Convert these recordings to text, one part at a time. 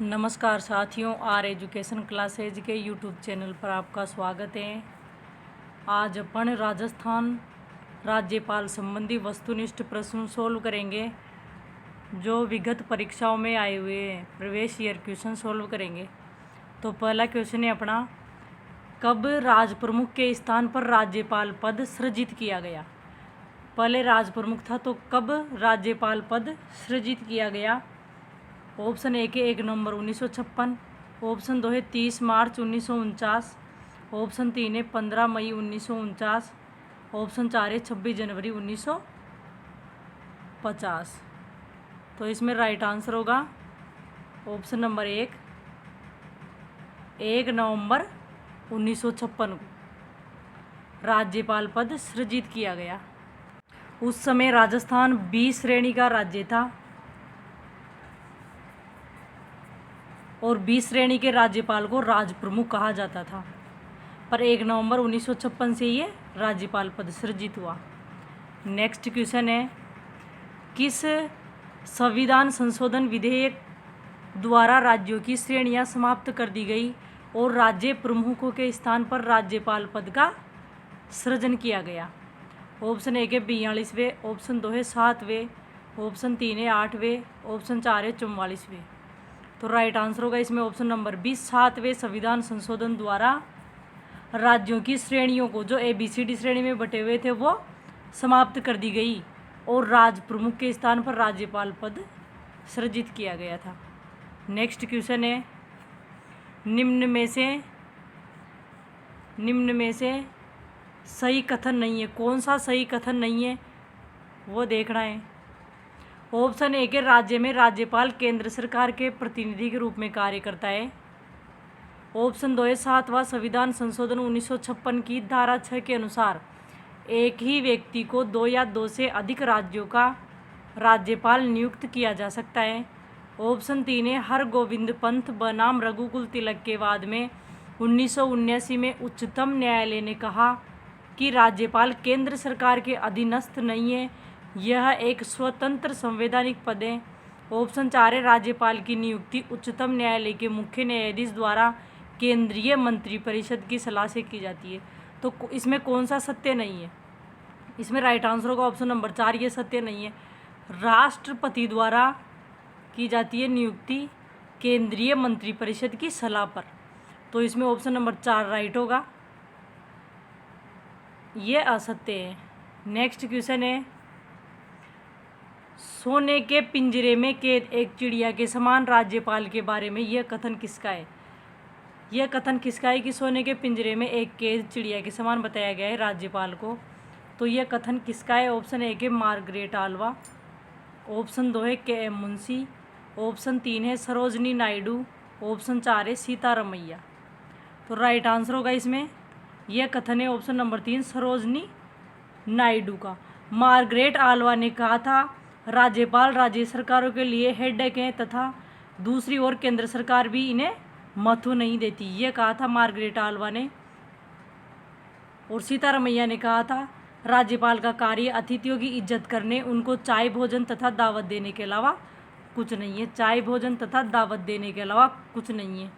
नमस्कार साथियों, are education classes के यूट्यूब चैनल पर आपका स्वागत है। आज अपन राजस्थान राज्यपाल संबंधी वस्तुनिष्ठ प्रश्न सोल्व करेंगे जो विगत परीक्षाओं में आए हुए हैं। प्रवेश ईयर क्वेश्चन सोल्व करेंगे। तो पहला क्वेश्चन है अपना, कब राज प्रमुख के स्थान पर राज्यपाल पद सृजित किया गया। पहले राज प्रमुख था तो कब राज्यपाल पद सृजित किया गया। ऑप्शन ए के 1 नवंबर 1956, ऑप्शन 2 है 30 मार्च 1949, ऑप्शन 3 है 15 मई 1949, ऑप्शन 4 है 26 जनवरी 1950। तो इसमें राइट आंसर होगा ऑप्शन नंबर 1 नवंबर 1956 को राज्यपाल पद सृजित किया गया। उस समय राजस्थान 20 श्रेणी का राज्य था और 20 श्रेणी के राज्यपाल को राज प्रमुख कहा जाता था, पर 1 नवंबर 1956 से ये राज्यपाल पद सृजित हुआ। नेक्स्ट क्वेश्चन है, किस संविधान संशोधन विधेयक द्वारा राज्यों की श्रेणियां समाप्त कर दी गई और राज्य प्रमुखों के स्थान पर राज्यपाल पद का सृजन किया गया। ऑप्शन 1 है 42वें, ऑप्शन 2 है 7वें, ऑप्शन 3 है 8वें, ऑप्शन 4 है 44वें। तो राइट आंसर होगा इसमें ऑप्शन नंबर 20, 7वें संविधान संशोधन द्वारा राज्यों की श्रेणियों को, जो ABCD श्रेणी में बटे हुए थे, वो समाप्त कर दी गई और राज प्रमुख के स्थान पर राज्यपाल पद सृजित किया गया था। नेक्स्ट क्वेश्चन है, निम्न में से सही कथन नहीं है। कौन सा सही कथन नहीं है वो देखना है। ऑप्शन 1 के राज्य में राज्यपाल केंद्र सरकार के प्रतिनिधि के रूप में कार्य करता है। ऑप्शन 2 है 7वां संविधान संशोधन 1956 की धारा 6 के अनुसार एक ही व्यक्ति को 2 या 2 से अधिक राज्यों का राज्यपाल नियुक्त किया जा सकता है। ऑप्शन 3 है हरगोविंद पंत बनाम रघुकुल तिलक के वाद में 1979 में उच्चतम न्यायालय ने कहा कि राज्यपाल केंद्र सरकार के अधीनस्थ नहीं है, यह एक स्वतंत्र संवैधानिक पद है। ऑप्शन 4 है राज्यपाल की नियुक्ति उच्चतम न्यायालय के मुख्य न्यायाधीश द्वारा केंद्रीय मंत्रिपरिषद की सलाह से की जाती है। तो इसमें कौन सा सत्य नहीं है? इसमें राइट आंसर होगा ऑप्शन नंबर 4, ये सत्य नहीं है। राष्ट्रपति द्वारा की जाती है नियुक्ति केंद्रीय मंत्रिपरिषद की सलाह पर। तो इसमें ऑप्शन नंबर 4 राइट होगा, ये असत्य है। नेक्स्ट क्वेश्चन है, सोने के पिंजरे में कैद एक चिड़िया के समान राज्यपाल के बारे में यह कथन किसका है? यह कथन किसका है कि सोने के पिंजरे में एक कैद चिड़िया के समान बताया गया है राज्यपाल को? तो यह कथन किसका है? ऑप्शन 1 है मार्गरेट आल्वा, ऑप्शन 2 है KM मुंशी, ऑप्शन 3 है सरोजनी नायडू, ऑप्शन 4 है सीतारमैया। तो राइट आंसर होगा इसमें, यह कथन है ऑप्शन नंबर 3 सरोजनी नायडू का। मार्गरेट आल्वा ने कहा था राज्यपाल राज्य सरकारों के लिए हेडेक हैं तथा दूसरी ओर केंद्र सरकार भी इन्हें महत्व नहीं देती, ये कहा था मार्गरेट आल्वा ने। और सीतारमैया ने कहा था राज्यपाल का कार्य अतिथियों की इज्जत करने, उनको चाय भोजन तथा दावत देने के अलावा कुछ नहीं है। चाय भोजन तथा दावत देने के अलावा कुछ नहीं है,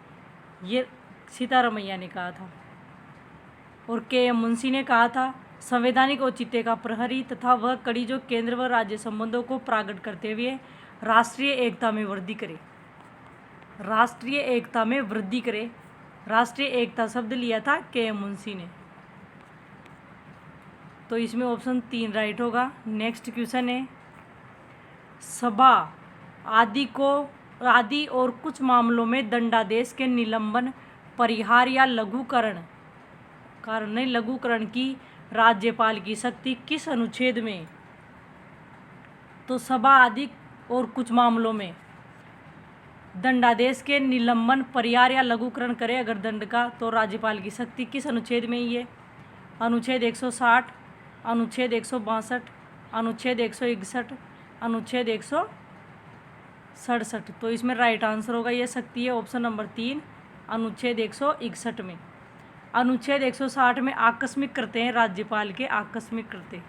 ये सीतारमैया ने कहा था। और KM मुंशी ने कहा था संवैधानिक औचित्य का प्रहरी तथा वह कड़ी जो केंद्र व राज्य संबंधों को प्रकट करते हुए राष्ट्रीय एकता में वृद्धि करे। राष्ट्रीय एकता में वृद्धि करे, राष्ट्रीय एकता शब्द लिया था KM मुंशी ने। तो इसमें ऑप्शन 3 राइट होगा। नेक्स्ट क्वेश्चन है, सभा आदि और कुछ मामलों में दंडादेश के निलंबन, परिहार या लघुकरण की राज्यपाल की शक्ति किस अनुच्छेद में? तो सभा आदि और कुछ मामलों में दंडादेश के निलंबन, परिहार या लघुकरण करे अगर दंड का, तो राज्यपाल की शक्ति किस अनुच्छेद में? ये अनुच्छेद 160, अनुच्छेद 162, अनुच्छेद 161, अनुच्छेद 167। तो इसमें राइट आंसर होगा, ये शक्ति है ऑप्शन नंबर 3 अनुच्छेद 161 में। अनुच्छेद 160 में आकस्मिक करते हैं राज्यपाल के, आकस्मिक करते।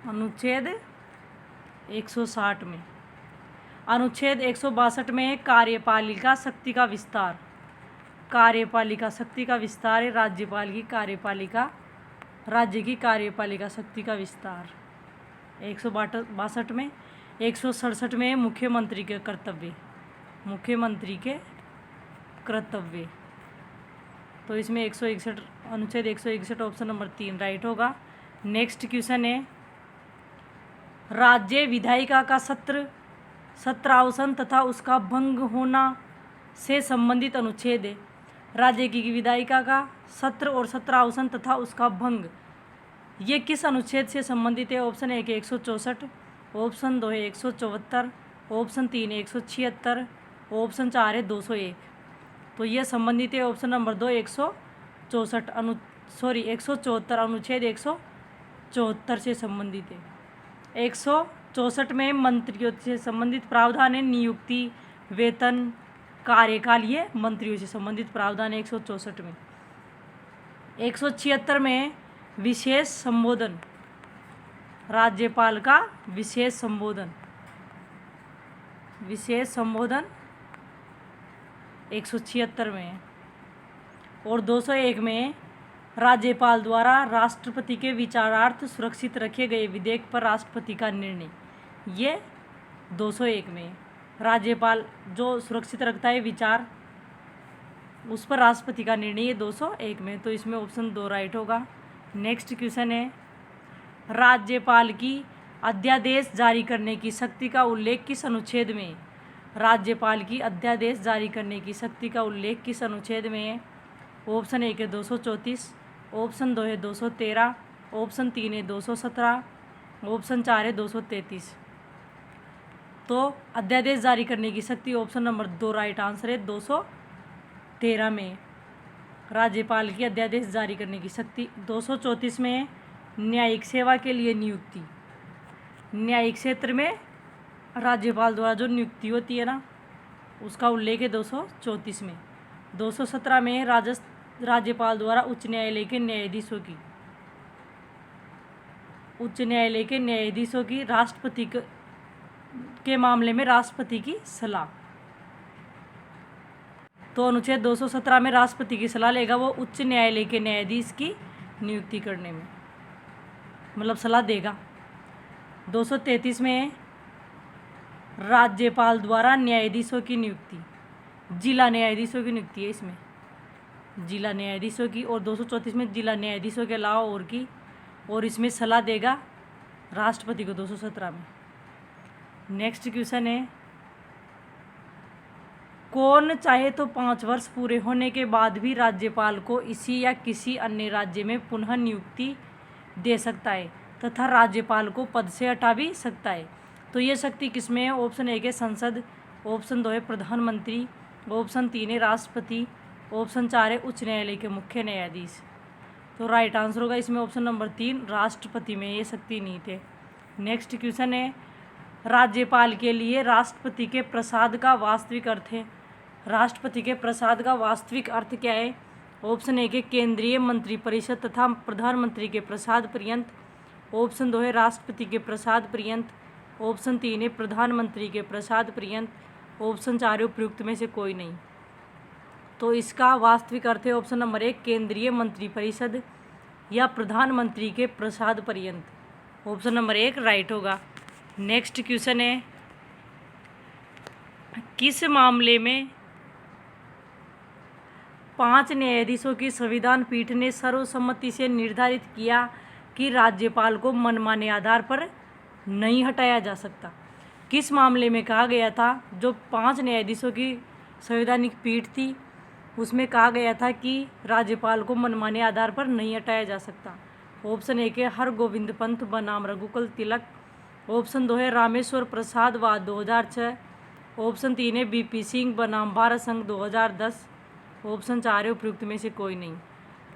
अनुच्छेद 160 में अनुच्छेद 162 में कार्यपालिका शक्ति का विस्तार। कार्यपालिका शक्ति का विस्तार है राज्यपाल की कार्यपालिका, राज्य की कार्यपालिका शक्ति का विस्तार 162 में। 167 में मुख्यमंत्री के कर्तव्य, मुख्यमंत्री के कर्तव्य। तो इसमें 161 अनुच्छेद 161 ऑप्शन नंबर 3 राइट होगा। नेक्स्ट क्वेश्चन है राज्य विधायिका का सत्रावसान तथा उसका भंग होना से संबंधित अनुच्छेद है। राज्य की विधायिका का सत्र और सत्रावसान तथा उसका भंग ये किस अनुच्छेद से संबंधित है? ऑप्शन 1 है 164, ऑप्शन 2 है 174, ऑप्शन 3 है 176, ऑप्शन 4 है 201। तो ये संबंधित है ऑप्शन नंबर 2 174 अनुच्छेद 174 से संबंधित है। 164 में मंत्रियों से संबंधित प्रावधान है नियुक्ति, वेतन, कार्यकाल, ये मंत्रियों से संबंधित प्रावधान है 164 में। 176 में विशेष संबोधन, राज्यपाल का विशेष संबोधन, विशेष संबोधन 176 में है। और 201 में राज्यपाल द्वारा राष्ट्रपति के विचारार्थ सुरक्षित रखे गए विधेयक पर राष्ट्रपति का निर्णय, ये 201 में। राज्यपाल जो सुरक्षित रखता है विचार, उस पर राष्ट्रपति का निर्णय, ये 201 में। तो इसमें ऑप्शन 2 राइट होगा। नेक्स्ट क्वेश्चन है राज्यपाल की अध्यादेश जारी करने की शक्ति का उल्लेख किस अनुच्छेद में? राज्यपाल की अध्यादेश जारी करने की शक्ति का उल्लेख किस अनुच्छेद में है? ऑप्शन 1 है 234, ऑप्शन 2 है 213, ऑप्शन 3 है 217, ऑप्शन 4 है 233। तो अध्यादेश जारी करने की शक्ति ऑप्शन नंबर 2 राइट आंसर है 213 में राज्यपाल की अध्यादेश जारी करने की शक्ति। 234 में न्यायिक सेवा के लिए नियुक्ति, न्यायिक क्षेत्र में राज्यपाल द्वारा जो नियुक्ति होती है ना, उसका उल्लेख है 234 में। 217 में राज्यपाल द्वारा उच्च न्यायालय के न्यायाधीशों की, उच्च न्यायालय के न्यायाधीशों की राष्ट्रपति के मामले में राष्ट्रपति की सलाह। तो अनुच्छेद 217 में राष्ट्रपति की सलाह लेगा वो उच्च न्यायालय के न्यायाधीश की नियुक्ति करने में, मतलब सलाह देगा। 233 में राज्यपाल द्वारा न्यायाधीशों की नियुक्ति, जिला न्यायाधीशों की नियुक्ति है इसमें, जिला न्यायाधीशों की। और 234 में जिला न्यायाधीशों के अलावा और की, और इसमें सलाह देगा राष्ट्रपति को 217 में। नेक्स्ट क्वेश्चन है कौन चाहे तो 5 वर्ष पूरे होने के बाद भी राज्यपाल को इसी या किसी अन्य राज्य में पुनः नियुक्ति दे सकता है तथा राज्यपाल को पद से हटा भी सकता है। तो ये शक्ति किसमें है? ऑप्शन 1 है संसद, ऑप्शन 2 है प्रधानमंत्री, ऑप्शन 3 है राष्ट्रपति, ऑप्शन 4 है उच्च न्यायालय के मुख्य न्यायाधीश। तो राइट आंसर होगा इसमें ऑप्शन नंबर 3 राष्ट्रपति में ये शक्ति नहीं थे। नेक्स्ट क्वेश्चन है राज्यपाल के लिए राष्ट्रपति के प्रसाद का वास्तविक अर्थ है। राष्ट्रपति के प्रसाद का वास्तविक अर्थ क्या है? ऑप्शन 1 है केंद्रीय मंत्रिपरिषद तथा प्रधानमंत्री के प्रसाद पर्यंत, ऑप्शन 2 है राष्ट्रपति के प्रसाद पर्यंत, ऑप्शन 3 है प्रधानमंत्री के प्रसाद पर्यंत, ऑप्शन 4 है उपयुक्त में से कोई नहीं। तो इसका वास्तविक अर्थ है ऑप्शन नंबर 1 केंद्रीय मंत्रिपरिषद या प्रधानमंत्री के प्रसाद पर्यंत। ऑप्शन नंबर 1 राइट होगा। नेक्स्ट क्वेश्चन है किस मामले में 5 न्यायाधीशों की संविधान पीठ ने सर्वसम्मति से निर्धारित किया कि राज्यपाल को मनमाने आधार पर नहीं हटाया जा सकता? किस मामले में कहा गया था? जो 5 न्यायाधीशों की संवैधानिक पीठ थी उसमें कहा गया था कि राज्यपाल को मनमाने आधार पर नहीं हटाया जा सकता। ऑप्शन 1 है हरगोविंद पंत बनाम रघुकुल तिलक, ऑप्शन 2 है रामेश्वर प्रसाद वाद 2006, ऑप्शन 3 है बीपी सिंह बनाम भारत संघ 2010, ऑप्शन 4 है उपयुक्त में से कोई नहीं।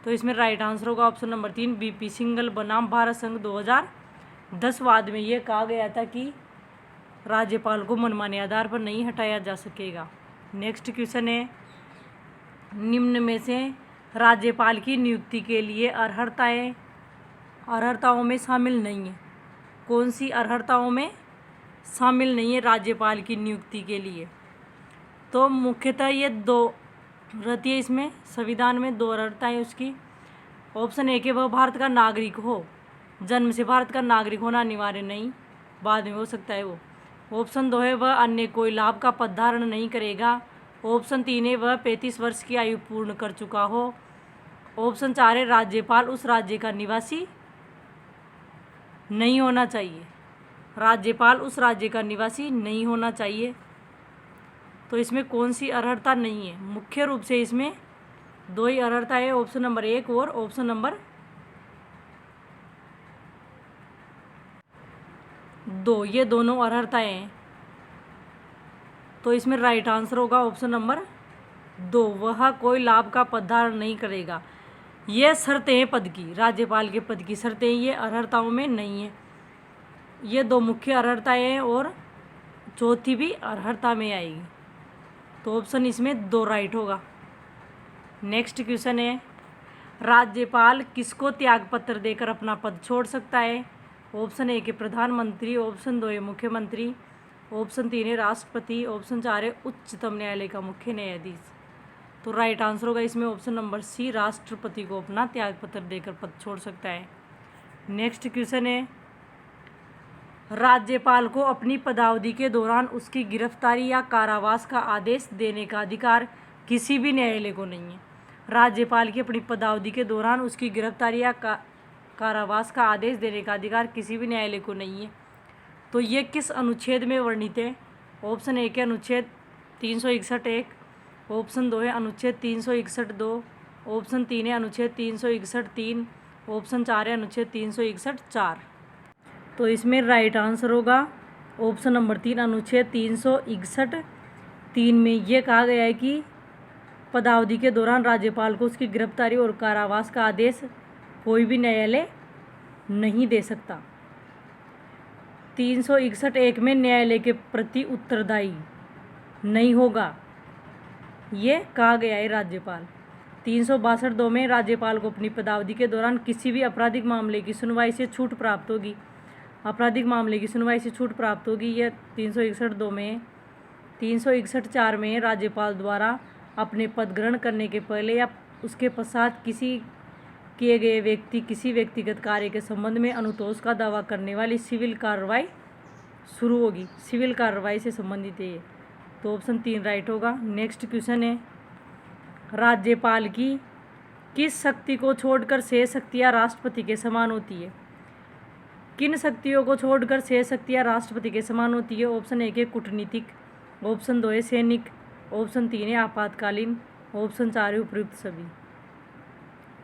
तो इसमें राइट आंसर होगा ऑप्शन नंबर 3 बीपी सिंघल बनाम भारत संघ 2010 वाद में ये कहा गया था कि राज्यपाल को मनमाने आधार पर नहीं हटाया जा सकेगा। नेक्स्ट क्वेश्चन है निम्न में से राज्यपाल की नियुक्ति के लिए अर्हताओं में शामिल नहीं है। कौन सी अर्हताओं में शामिल नहीं है राज्यपाल की नियुक्ति के लिए। तो मुख्यतः ये दो रहती है, इसमें संविधान में दो अर्हता है उसकी। ऑप्शन ए के वह भारत का नागरिक हो, जन्म से भारत का नागरिक होना अनिवार्य नहीं, बाद में हो सकता है वो। ऑप्शन 2 है वह अन्य कोई लाभ का पद धारण नहीं करेगा। ऑप्शन 3 है वह 35 वर्ष की आयु पूर्ण कर चुका हो। ऑप्शन 4 है राज्यपाल उस राज्य का निवासी नहीं होना चाहिए। राज्यपाल उस राज्य का निवासी नहीं होना चाहिए। तो इसमें कौन सी अर्हता नहीं है? मुख्य रूप से इसमें दो ही अर्हता है, ऑप्शन नंबर 1 और ऑप्शन नंबर 2, ये दोनों अर्हताएं हैं। तो इसमें राइट आंसर होगा ऑप्शन नंबर 2, वह कोई लाभ का पद धारण नहीं करेगा। ये शर्तें हैं पद की, राज्यपाल के पद की शर्तें, ये अर्हताओं में नहीं है। ये दो मुख्य अर्हताएं हैं और चौथी भी अर्हता में आएगी। तो ऑप्शन इसमें 2 राइट होगा। नेक्स्ट क्वेश्चन है, राज्यपाल किसको त्यागपत्र देकर अपना पद छोड़ सकता है? ऑप्शन 1 है प्रधानमंत्री, ऑप्शन 2 है मुख्यमंत्री, ऑप्शन 3 है राष्ट्रपति, ऑप्शन 4 है उच्चतम न्यायालय का मुख्य न्यायाधीश। तो राइट आंसर होगा इसमें ऑप्शन नंबर सी, राष्ट्रपति को अपना त्यागपत्र देकर पद छोड़ सकता है। नेक्स्ट क्वेश्चन है, राज्यपाल को अपनी पदावधि के दौरान उसकी गिरफ्तारी या कारावास का आदेश देने का अधिकार किसी भी न्यायालय को नहीं है। राज्यपाल की अपनी पदावधि के दौरान उसकी गिरफ्तारी या कारावास का आदेश देने का अधिकार किसी भी न्यायालय को नहीं है। तो ये किस अनुच्छेद में वर्णित है? ऑप्शन 1 है अनुच्छेद 361(1), ऑप्शन 2 है अनुच्छेद 361(2), ऑप्शन 3 है अनुच्छेद 361(3), ऑप्शन 4 है अनुच्छेद 361(4). तो इसमें राइट आंसर होगा ऑप्शन नंबर 3, अनुच्छेद 361(3) में ये कहा गया है कि पदावधि के दौरान राज्यपाल को उसकी गिरफ्तारी और कारावास का आदेश कोई भी न्यायालय नहीं दे सकता। 361(1) में न्यायालय के प्रति उत्तरदायी नहीं होगा, ये कहा गया है राज्यपाल। 362(2) में राज्यपाल को अपनी पदावधि के दौरान किसी भी आपराधिक मामले की सुनवाई से छूट प्राप्त होगी। आपराधिक मामले की सुनवाई से छूट प्राप्त होगी, यह 361(2) में। 361(4) में राज्यपाल द्वारा अपने पद ग्रहण करने के पहले या उसके पश्चात किसी किए गए व्यक्ति किसी व्यक्तिगत कार्य के संबंध में अनुतोष का दावा करने वाली सिविल कार्रवाई शुरू होगी। सिविल कार्रवाई से संबंधित है ये। तो ऑप्शन 3 राइट होगा। नेक्स्ट क्वेश्चन है, राज्यपाल की किस शक्ति को छोड़कर शेष शक्तियाँ राष्ट्रपति के समान होती है? किन शक्तियों को छोड़कर शेष शक्तियाँ राष्ट्रपति के समान होती है? ऑप्शन 1 है कूटनीतिक, ऑप्शन 2 है सैनिक, ऑप्शन 3 है आपातकालीन, ऑप्शन 4 है उपयुक्त सभी।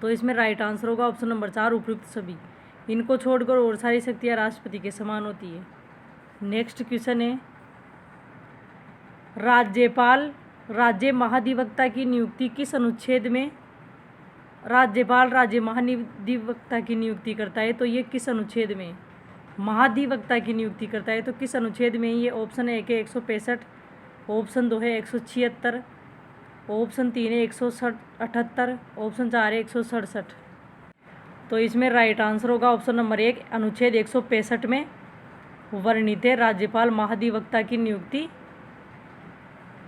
तो इसमें राइट आंसर होगा ऑप्शन नंबर 4, उपयुक्त सभी। इनको छोड़कर और सारी शक्तियाँ राष्ट्रपति के समान होती है। नेक्स्ट क्वेश्चन है, राज्यपाल राज्य महाधिवक्ता की नियुक्ति किस अनुच्छेद में राज्यपाल राज्य महाधिवक्ता की नियुक्ति करता है? तो ये किस अनुच्छेद में महाधिवक्ता की नियुक्ति करता है? तो किस अनुच्छेद में? ये ऑप्शन 1 है 165, ऑप्शन 2 है 176, ऑप्शन 3 है 178, ऑप्शन 4 है 167। तो इसमें राइट आंसर होगा ऑप्शन नंबर 1, अनुच्छेद 165 में वर्णित है राज्यपाल महाधिवक्ता की नियुक्ति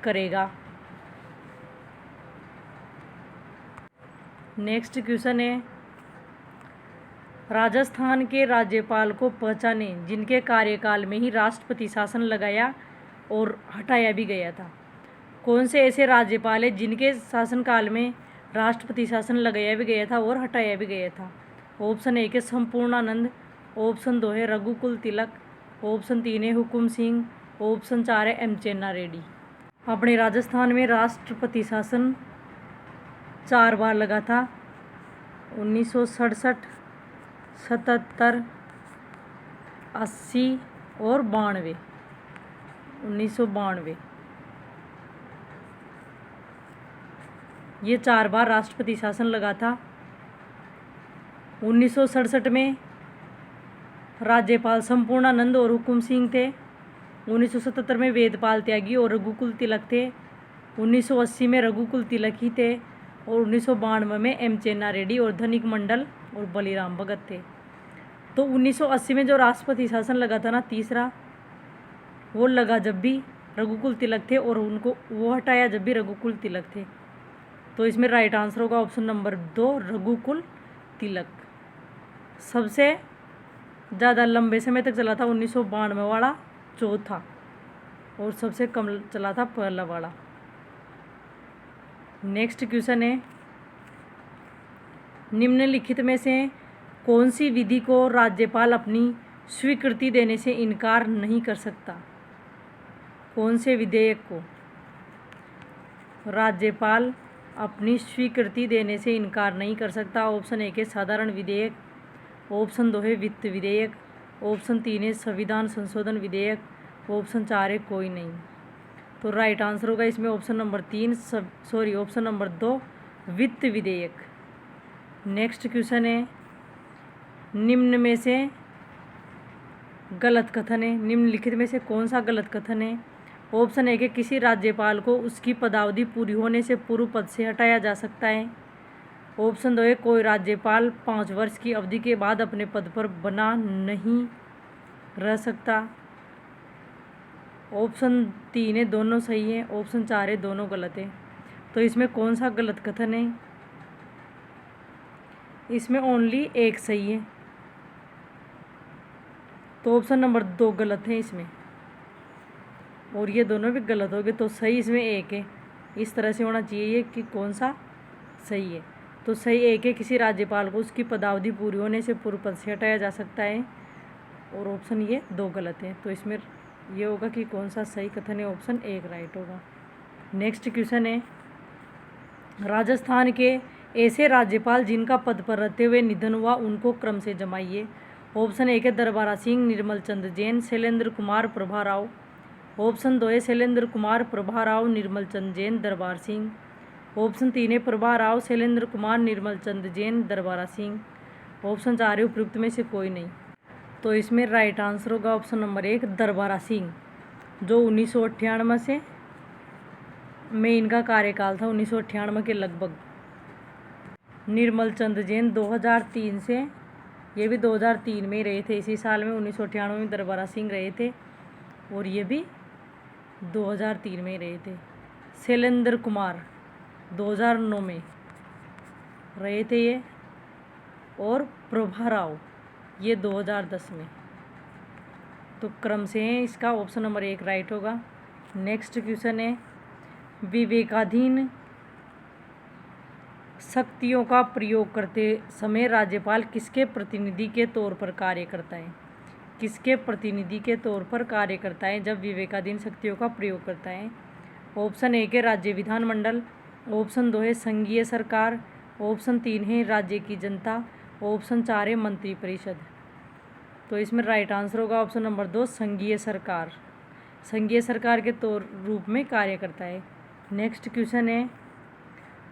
करेगा। नेक्स्ट क्वेश्चन है, राजस्थान के राज्यपाल को पहचाने जिनके कार्यकाल में ही राष्ट्रपति शासन लगाया और हटाया भी गया था। कौन से ऐसे राज्यपाल हैं जिनके शासनकाल में राष्ट्रपति शासन लगाया भी गया था और हटाया भी गया था? ऑप्शन 1 है संपूर्णानंद, ऑप्शन 2 है रघुकुल तिलक, ऑप्शन 3 है हुकुम सिंह, ऑप्शन 4 है एम चेन्ना रेड्डी। अपने राजस्थान में राष्ट्रपति शासन 4 बार लगा था, 1967, 77, 80 और 92। 1992 ये 4 बार राष्ट्रपति शासन लगा था। 1967 में राज्यपाल संपूर्णानंद और हुकुम सिंह थे। 1977 में वेदपाल त्यागी और रघुकुल तिलक थे। 1980 में रघुकुल तिलक ही थे और 1992 में एम चेन्ना रेड्डी और धनिक मंडल और बलिराम भगत थे। तो 1980 में जो राष्ट्रपति शासन लगा था ना तीसरा, वो लगा जब भी रघुकुल तिलक थे और उनको वो हटाया जब भी रघुकुल तिलक थे। तो इसमें राइट आंसर होगा ऑप्शन नंबर 2 रघुकुल तिलक। सबसे ज़्यादा लंबे समय तक चला था 1992 वाला चौथा, और सबसे कम चला था पहला वाला। नेक्स्ट क्वेश्चन है, निम्नलिखित में से कौन सी विधि को राज्यपाल अपनी स्वीकृति देने से इनकार नहीं कर सकता? कौन से विधेयक को राज्यपाल अपनी स्वीकृति देने से इनकार नहीं कर सकता? ऑप्शन 1 है साधारण विधेयक, ऑप्शन 2 है वित्त विधेयक, ऑप्शन 3 है संविधान संशोधन विधेयक, ऑप्शन 4 है कोई नहीं। तो राइट आंसर होगा इसमें ऑप्शन नंबर 3 ऑप्शन नंबर 2 वित्त विधेयक। नेक्स्ट क्वेश्चन है, निम्न में से गलत कथन है, निम्नलिखित में से कौन सा गलत कथन है? ऑप्शन 1 है किसी राज्यपाल को उसकी पदावधि पूरी होने से पूर्व पद से हटाया जा सकता है। ऑप्शन 2 है कोई राज्यपाल 5 वर्ष की अवधि के बाद अपने पद पर बना नहीं रह सकता। ऑप्शन 3 है दोनों सही है, ऑप्शन 4 है दोनों गलत है। तो इसमें कौन सा गलत कथन है? इसमें ओनली एक सही है, तो ऑप्शन नंबर 2 गलत है इसमें, और ये दोनों भी गलत हो गए। तो सही इसमें एक है। इस तरह से होना चाहिए ये कि कौन सा सही है। तो सही एक है किसी राज्यपाल को उसकी पदावधि पूरी होने से पूर्व पद से हटाया जा सकता है, और ऑप्शन ये 2 गलत है। तो इसमें ये होगा कि कौन सा सही कथन है, ऑप्शन 1 राइट होगा। नेक्स्ट क्वेश्चन है, राजस्थान के ऐसे राज्यपाल जिनका पद पर रहते हुए निधन हुआ उनको क्रम से जमाइए। ऑप्शन 1 है दरबारा सिंह, निर्मल चंद जैन, शैलेंद्र कुमार, प्रभा राव। ऑप्शन 2 है शैलेंद्र कुमार, प्रभा राव, निर्मल चंद जैन, दरबार सिंह। ऑप्शन 3 है प्रभा राव, शैलेंद्र कुमार, निर्मल चंद जैन, दरबारा सिंह। ऑप्शन 4 है उपयुक्त में से कोई नहीं। तो इसमें राइट आंसर होगा ऑप्शन नंबर 1 दरबारा सिंह, जो 1998 से में इनका कार्यकाल था, 1998 के लगभग। निर्मल चंद जैन 2003 से, ये भी 2003 में ही रहे थे, इसी साल में 1998 में दरबारा सिंह रहे थे, और ये भी 2003 में ही रहे थे। शैलेंद्र कुमार 2009 में रहे थे ये, और प्रभा राव ये 2010 में। तो क्रम से है, इसका ऑप्शन नंबर 1 राइट होगा। नेक्स्ट क्वेश्चन है, विवेकाधीन शक्तियों का प्रयोग करते समय राज्यपाल किसके प्रतिनिधि के तौर पर कार्य करता है? किसके प्रतिनिधि के तौर पर कार्य करता है जब विवेकाधीन शक्तियों का प्रयोग करता है? ऑप्शन 1 है राज्य विधानमंडल, ऑप्शन 2 है संघीय सरकार, ऑप्शन 3 है राज्य की जनता, ऑप्शन 4 है मंत्रिपरिषद। तो इसमें राइट आंसर होगा ऑप्शन नंबर 2 संघीय सरकार। संघीय सरकार के तौर रूप में कार्य करता है। नेक्स्ट क्वेश्चन है,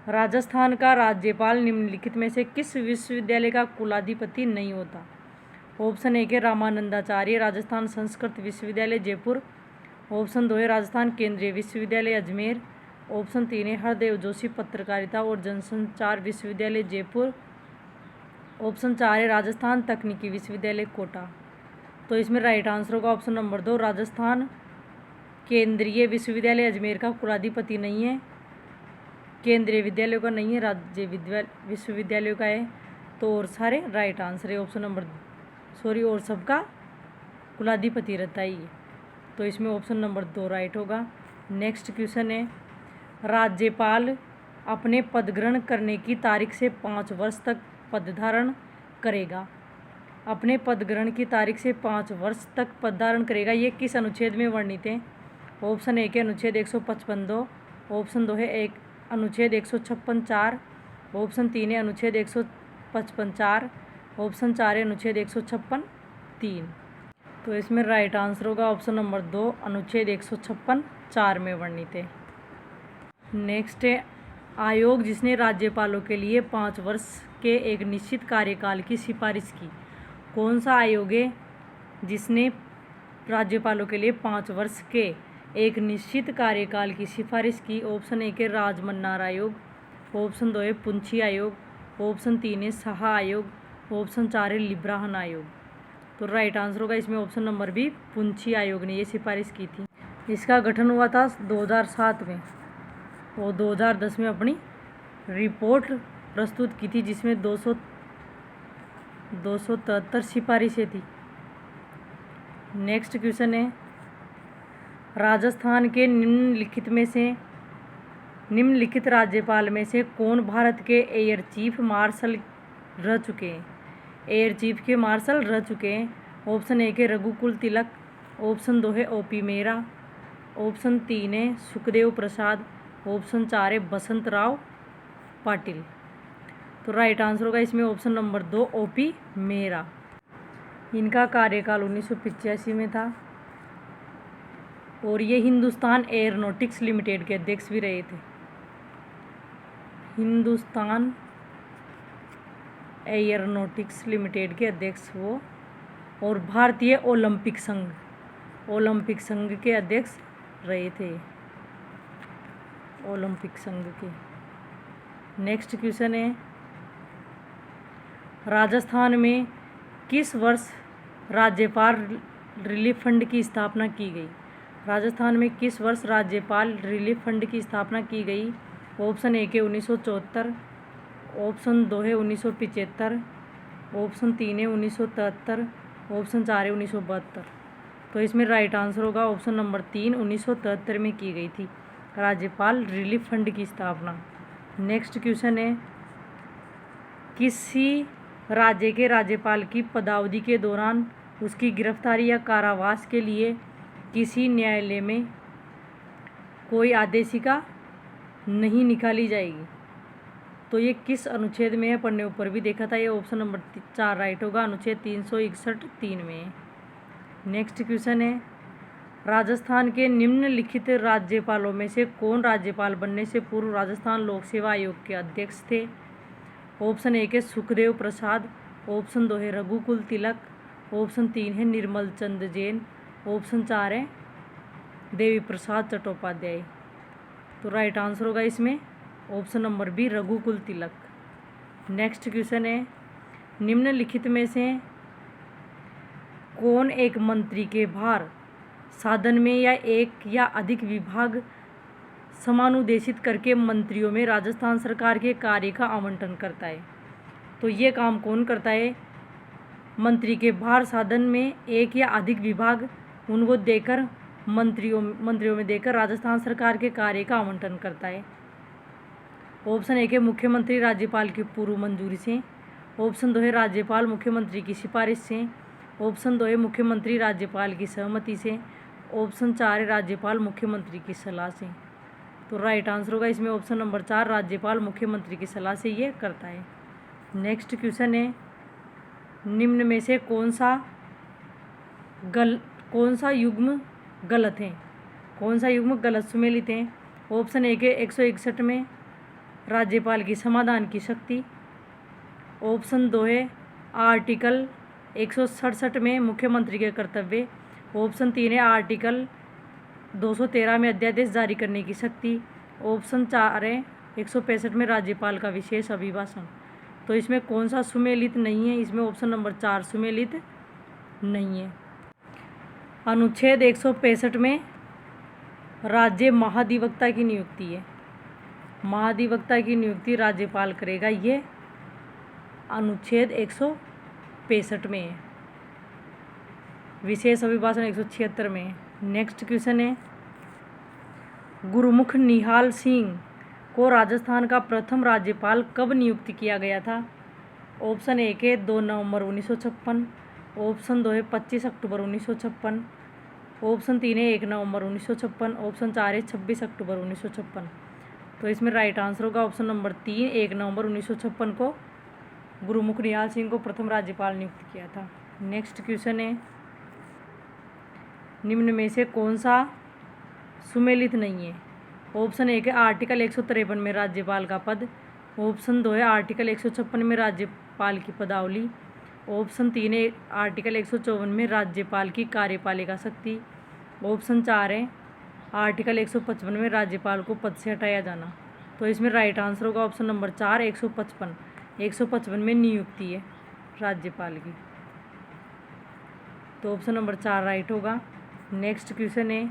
राजस्थान का राज्यपाल निम्नलिखित में से किस विश्वविद्यालय का कुलाधिपति नहीं होता? ऑप्शन 1 है रामानंदाचार्य, राजस्थान संस्कृत विश्वविद्यालय जयपुर, ऑप्शन 2 है राजस्थान केंद्रीय विश्वविद्यालय अजमेर, ऑप्शन 3 है हरदेव जोशी पत्रकारिता और जनसंचार विश्वविद्यालय जयपुर, ऑप्शन 4 है राजस्थान तकनीकी विश्वविद्यालय कोटा। तो इसमें राइट आंसर होगा ऑप्शन नंबर 2 राजस्थान केंद्रीय विश्वविद्यालय अजमेर का कुलाधिपति नहीं है, केंद्रीय विद्यालयों का नहीं है, राज्य विश्वविद्यालयों का है। तो और सारे राइट आंसर है ऑप्शन नंबर और सबका कुलाधिपति रहता है ये। तो इसमें ऑप्शन नंबर 2 राइट होगा। नेक्स्ट क्वेश्चन है, राज्यपाल अपने पद ग्रहण करने की तारीख से 5 वर्ष तक पद धारण करेगा। अपने पद ग्रहण की तारीख से 5 वर्ष तक पद धारण करेगा, ये किस अनुच्छेद में वर्णित है? ऑप्शन 1 है अनुच्छेद 155(2), ऑप्शन 2 है अनुच्छेद 156(4), ऑप्शन 3 है अनुच्छेद 155(4), ऑप्शन 4 है अनुच्छेद 156(3). तो इसमें राइट आंसर होगा ऑप्शन नंबर 2 अनुच्छेद 156(4) में वर्णित है। नेक्स्ट है, आयोग जिसने राज्यपालों के लिए 5 वर्ष के एक निश्चित कार्यकाल की सिफारिश की, कौन सा आयोग है जिसने राज्यपालों के लिए 5 वर्ष के एक निश्चित कार्यकाल की सिफारिश की? ऑप्शन 1 है राजमन्नार आयोग, ऑप्शन 2 है पुंछी आयोग, ऑप्शन 3 है साहा आयोग, ऑप्शन 4 है लिब्राहन आयोग। तो राइट आंसर होगा इसमें ऑप्शन नंबर बी, पुंछी आयोग ने ये सिफारिश की थी। इसका गठन हुआ था 2007 में और 2010 में अपनी रिपोर्ट प्रस्तुत की थी जिसमें 273 सिफारिशें थी। नेक्स्ट क्वेश्चन है, राजस्थान के निम्नलिखित राज्यपाल में से कौन भारत के एयर चीफ मार्शल रह चुके हैं? एयर चीफ के मार्शल रह चुके हैं। ऑप्शन ए के रघुकुल तिलक, ऑप्शन 2 है ओपी मेहरा, ऑप्शन 3 है सुखदेव प्रसाद, ऑप्शन 4 है बसंत राव पाटिल। तो राइट आंसर होगा इसमें ऑप्शन नंबर 2 ओपी मेहरा। इनका कार्यकाल 1985 में था और ये हिंदुस्तान एयरोनॉटिक्स लिमिटेड के अध्यक्ष भी रहे थे। हिंदुस्तान एयरोनॉटिक्स लिमिटेड के अध्यक्ष वो, और भारतीय ओलंपिक संघ के अध्यक्ष रहे थे, ओलंपिक संघ के। नेक्स्ट क्वेश्चन है, राजस्थान में किस वर्ष राज्यपाल रिलीफ फंड की स्थापना की गई? राजस्थान में किस वर्ष राज्यपाल रिलीफ फंड की स्थापना की गई? ऑप्शन ए के 1974, ऑप्शन 2 है 1975, ऑप्शन 3 है 1973, ऑप्शन 4 है 1972। तो इसमें राइट आंसर होगा ऑप्शन नंबर 3, 1973 में की गई थी राज्यपाल रिलीफ फंड की स्थापना। नेक्स्ट क्वेश्चन है, किसी राज्य के राज्यपाल की पदावधि के दौरान उसकी गिरफ्तारी या कारावास के लिए किसी न्यायालय में कोई आदेशिका नहीं निकाली जाएगी? तो ये किस अनुच्छेद में है, पढ़ने ऊपर भी देखा था। ये ऑप्शन नंबर 4 राइट होगा, अनुच्छेद 361(3) में है। नेक्स्ट क्वेश्चन है, राजस्थान के निम्नलिखित राज्यपालों में से कौन राज्यपाल बनने से पूर्व राजस्थान लोक सेवा आयोग के अध्यक्ष थे? ऑप्शन ए के सुखदेव प्रसाद, ऑप्शन 2 है रघुकुल तिलक, ऑप्शन 3 है निर्मल चंद जैन, ऑप्शन 4 है देवी प्रसाद चट्टोपाध्याय। तो राइट आंसर होगा इसमें ऑप्शन नंबर बी, रघुकुल तिलक। नेक्स्ट क्वेश्चन है, निम्नलिखित में से कौन एक मंत्री के भार साधन में या एक या अधिक विभाग समानुदेशित करके मंत्रियों में राजस्थान सरकार के कार्य का आवंटन करता है? तो ये काम कौन करता है? मंत्री के भार साधन में एक या अधिक विभाग उनको देकर मंत्रियों में देकर राजस्थान सरकार के कार्य का आवंटन करता है। ऑप्शन ए के मुख्यमंत्री राज्यपाल की पूर्व मंजूरी से, ऑप्शन 2 है राज्यपाल मुख्यमंत्री की सिफारिश से, ऑप्शन 2 है मुख्यमंत्री राज्यपाल की सहमति से, ऑप्शन 4 है राज्यपाल मुख्यमंत्री की सलाह से। तो राइट आंसर होगा इसमें ऑप्शन नंबर 4, राज्यपाल मुख्यमंत्री की सलाह से ये करता है। नेक्स्ट क्वेश्चन है, निम्न में से कौन सा युग्म गलत है? कौन सा युग्म गलत सुमेलित है? ऑप्शन ए के 161 में राज्यपाल की समाधान की शक्ति, ऑप्शन 2 है आर्टिकल 167 में मुख्यमंत्री के कर्तव्य, ऑप्शन 3 है आर्टिकल 213 में अध्यादेश जारी करने की शक्ति, ऑप्शन 4 है 165 में राज्यपाल का विशेष अभिभाषण। तो इसमें कौन सा सुमेलित नहीं है? इसमें ऑप्शन नंबर 4 सुमेलित नहीं है। अनुच्छेद 165 में राज्य महाधिवक्ता की नियुक्ति है, महाधिवक्ता की नियुक्ति राज्यपाल करेगा, ये अनुच्छेद 165 में है। विशेष अभिभाषण 176 में है। नेक्स्ट क्वेश्चन है, गुरुमुख निहाल सिंह को राजस्थान का प्रथम राज्यपाल कब नियुक्त किया गया था? ऑप्शन ए के 2 नवंबर 1956, ऑप्शन 2 है 25 अक्टूबर 1956, ऑप्शन 3 है 1 नवंबर 1956, ऑप्शन 4 है 26 अक्टूबर 1956। तो इसमें राइट आंसर होगा ऑप्शन नंबर 3, 1 नवंबर 1956 को गुरुमुख निहाल सिंह को प्रथम राज्यपाल नियुक्त किया था। नेक्स्ट क्वेश्चन है, निम्न में से कौन सा सुमेलित नहीं है? ऑप्शन ए के आर्टिकल 153 में राज्यपाल का पद, ऑप्शन 2 है आर्टिकल 156 में राज्यपाल की पदावली, ऑप्शन 3 है आर्टिकल 154 में राज्यपाल की कार्यपालिका शक्ति, ऑप्शन 4 है आर्टिकल 155 में राज्यपाल को पद से हटाया जाना। तो इसमें राइट आंसर होगा ऑप्शन नंबर 4, 155 में नियुक्ति है राज्यपाल की। तो ऑप्शन नंबर 4 राइट होगा। नेक्स्ट क्वेश्चन है,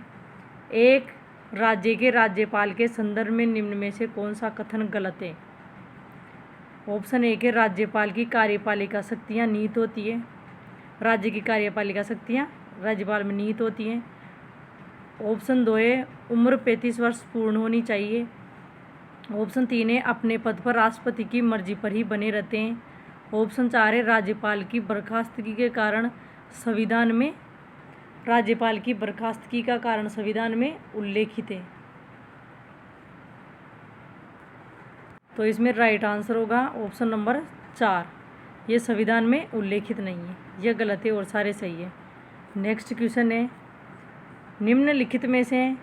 एक राज्य के राज्यपाल के संदर्भ में निम्न में से कौन सा कथन गलत है? ऑप्शन ए के राज्यपाल की कार्यपालिका शक्तियाँ निहित होती है। राज्य की कार्यपालिका शक्तियाँ राज्यपाल में निहित होती हैं। ऑप्शन 2 है उम्र 35 वर्ष पूर्ण होनी चाहिए। ऑप्शन 3 है अपने पद पर राष्ट्रपति की मर्जी पर ही बने रहते हैं। ऑप्शन 4 है राज्यपाल की बर्खास्तगी के कारण संविधान में राज्यपाल की बर्खास्तगी का कारण संविधान में उल्लेखित है। तो इसमें राइट आंसर होगा ऑप्शन नंबर 4, ये संविधान में उल्लेखित नहीं है, यह गलत है और सारे सही है। नेक्स्ट क्वेश्चन है, निम्नलिखित में से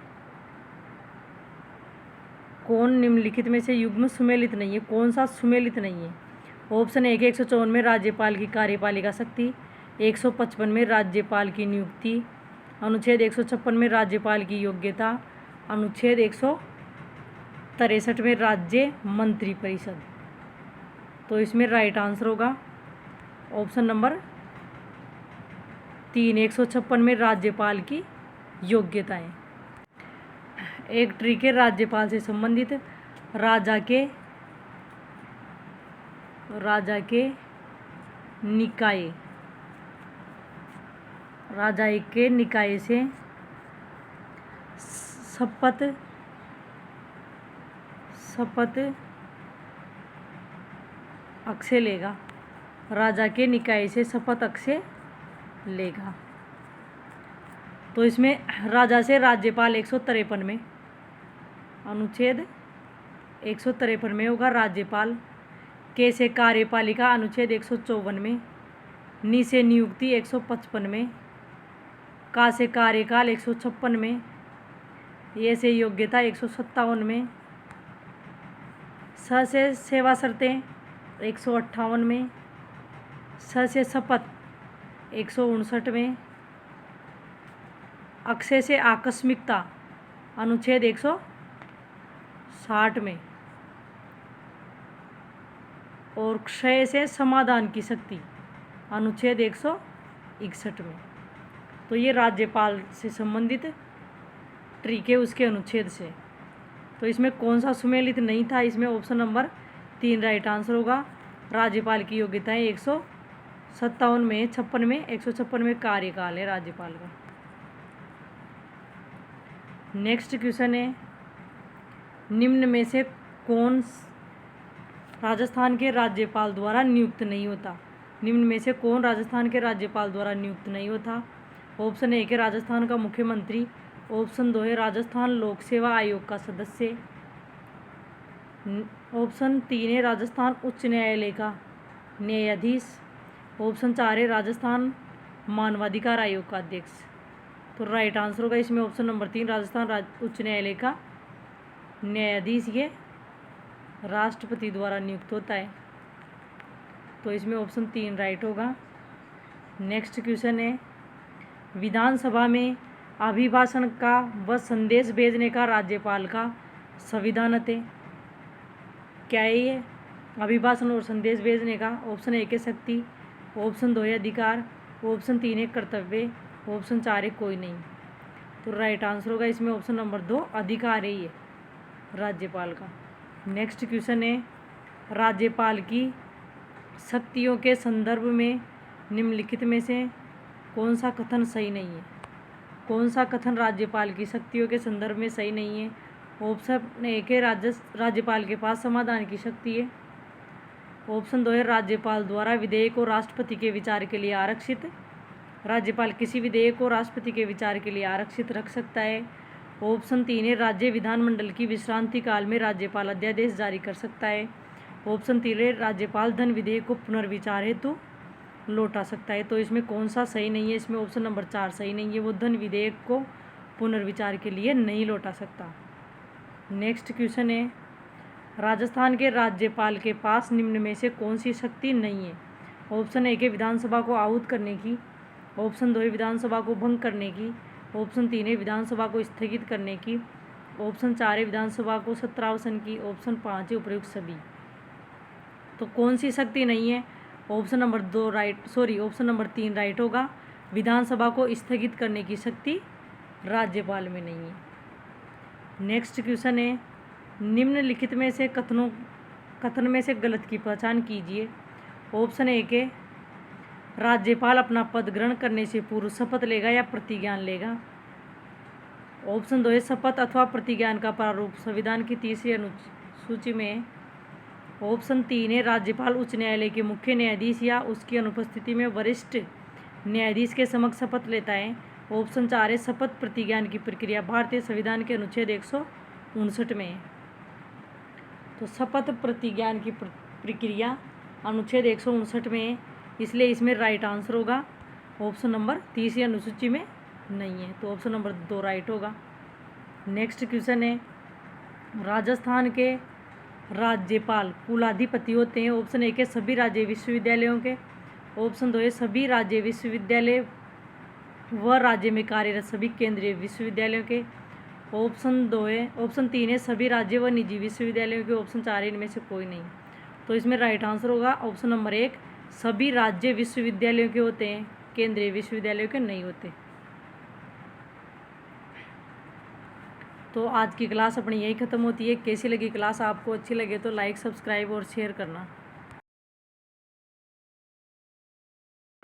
कौन निम्नलिखित में से युग्म सुमेलित नहीं है? कौन सा सुमेलित नहीं है? ऑप्शन ए के 154 में राज्यपाल की कार्यपालिका शक्ति, 155 में राज्यपाल की नियुक्ति, अनुच्छेद 156 में राज्यपाल की योग्यता, अनुच्छेद 163 में राज्य मंत्री परिषद। तो इसमें राइट आंसर होगा ऑप्शन नंबर 3, 156 में राज्यपाल की योग्यताएं। एक ट्री के राज्यपाल से संबंधित राजा के निकाय से शपथ अक्षय लेगा। राजा के निकाय से शपथ अक्षय लेगा। तो इसमें राजा से राज्यपाल 153 में, अनुच्छेद 153 में होगा राज्यपाल। के से कार्यपालिका अनुच्छेद 154 में, नी से नियुक्ति 155 में, का से कार्यकाल 156 में, ये से योग्यता 157 में, स से सेवा शर्तें 158 में, स से शपथ 159 में, अक्षय से आकस्मिकता अनुच्छेद 160 में, और क्षय से समाधान की शक्ति अनुच्छेद 161 में। तो ये राज्यपाल से संबंधित ट्री के उसके अनुच्छेद से। तो इसमें कौन सा सुमेलित नहीं था? इसमें ऑप्शन नंबर 3 राइट आंसर होगा। राज्यपाल की योग्यताएं 157 में, 56 में, 156 में कार्यकाल है राज्यपाल का। नेक्स्ट क्वेश्चन है, निम्न में से कौन राजस्थान के राज्यपाल द्वारा नियुक्त नहीं होता? निम्न में से कौन राजस्थान के राज्यपाल द्वारा नियुक्त नहीं होता? ऑप्शन ए के राजस्थान का मुख्यमंत्री, ऑप्शन 2 है राजस्थान लोक सेवा आयोग का सदस्य, ऑप्शन 3 है राजस्थान उच्च न्यायालय का न्यायाधीश, ऑप्शन 4 है राजस्थान मानवाधिकार आयोग का अध्यक्ष। तो राइट आंसर होगा इसमें ऑप्शन नंबर 3, राजस्थान उच्च न्यायालय का न्यायाधीश ये राष्ट्रपति द्वारा नियुक्त होता है। तो इसमें ऑप्शन 3 राइट होगा। नेक्स्ट क्वेश्चन है, विधानसभा में अभिभाषण का व संदेश भेजने का राज्यपाल का संविधानत है। क्या है ये? अभिभाषण और संदेश भेजने का। ऑप्शन 1 है शक्ति, ऑप्शन 2 है अधिकार, ऑप्शन 3 है कर्तव्य, ऑप्शन 4 है कोई नहीं। तो राइट आंसर होगा इसमें ऑप्शन नंबर 2 अधिकार है ये राज्यपाल का। नेक्स्ट क्वेश्चन है, राज्यपाल की शक्तियों के संदर्भ में निम्नलिखित में से कौन सा कथन सही नहीं है? कौन सा कथन राज्यपाल की शक्तियों के संदर्भ में सही नहीं है? ऑप्शन 1 है राज्यपाल के पास समाधान की शक्ति है, ऑप्शन 2 है राज्यपाल द्वारा विधेयक को राष्ट्रपति के विचार के लिए आरक्षित, राज्यपाल किसी विधेयक को राष्ट्रपति के विचार के लिए आरक्षित रख सकता है, ऑप्शन 3 है राज्य विधानमंडल की विश्रांति काल में राज्यपाल अध्यादेश जारी कर सकता है, ऑप्शन 3 है राज्यपाल धन विधेयक को पुनर्विचार हेतु लौटा सकता है। तो इसमें कौन सा सही नहीं है? इसमें ऑप्शन नंबर 4 सही नहीं है, वो धन विधेयक को पुनर्विचार के लिए नहीं लौटा सकता। नेक्स्ट क्वेश्चन है, राजस्थान के राज्यपाल के पास निम्न में से कौन सी शक्ति नहीं है? ऑप्शन 1 है विधानसभा को आहूत करने की, ऑप्शन 2 है विधानसभा को भंग करने की, ऑप्शन 3 है विधानसभा को स्थगित करने की, ऑप्शन 4 है विधानसभा को सत्रावसान की, ऑप्शन 5 है उपयुक्त सभी। तो कौन सी शक्ति नहीं है? ऑप्शन नंबर 3 राइट होगा। विधानसभा को स्थगित करने की शक्ति राज्यपाल में नहीं है। नेक्स्ट क्वेश्चन है, निम्नलिखित में से कथन में से गलत की पहचान कीजिए। ऑप्शन ए के, राज्यपाल अपना पद ग्रहण करने से पूर्व शपथ लेगा या प्रतिज्ञान लेगा। ऑप्शन 2 है, शपथ अथवा प्रतिज्ञान का प्रारूप संविधान की 30वीं अनुसूची में है। ऑप्शन 3 है, राज्यपाल उच्च न्यायालय के मुख्य न्यायाधीश या उसकी अनुपस्थिति में वरिष्ठ न्यायाधीश के समक्ष शपथ लेता है। ऑप्शन 4 है, शपथ प्रतिज्ञान की प्रक्रिया भारतीय संविधान के अनुच्छेद 159 में है। तो शपथ प्रतिज्ञान की प्रक्रिया अनुच्छेद 159 में है, इसलिए इसमें राइट आंसर होगा ऑप्शन नंबर 30वीं अनुसूची में नहीं है, तो ऑप्शन नंबर 2 राइट होगा। नेक्स्ट क्वेश्चन है, राजस्थान के राज्यपाल कुलाधिपति होते हैं। ऑप्शन 1 है, सभी राज्य विश्वविद्यालयों के। ऑप्शन 2 है, सभी राज्य विश्वविद्यालय व राज्य में कार्यरत सभी केंद्रीय विश्वविद्यालयों के। ऑप्शन 3 है, सभी राज्य व निजी विश्वविद्यालयों के। ऑप्शन 4 है, इनमें से कोई नहीं। तो इसमें राइट आंसर होगा ऑप्शन नंबर 1, सभी राज्य विश्वविद्यालयों के होते हैं, केंद्रीय विश्वविद्यालयों के नहीं होते। तो आज की क्लास अपनी यही ख़त्म होती है। कैसी लगी क्लास आपको? अच्छी लगे तो लाइक, सब्सक्राइब और शेयर करना।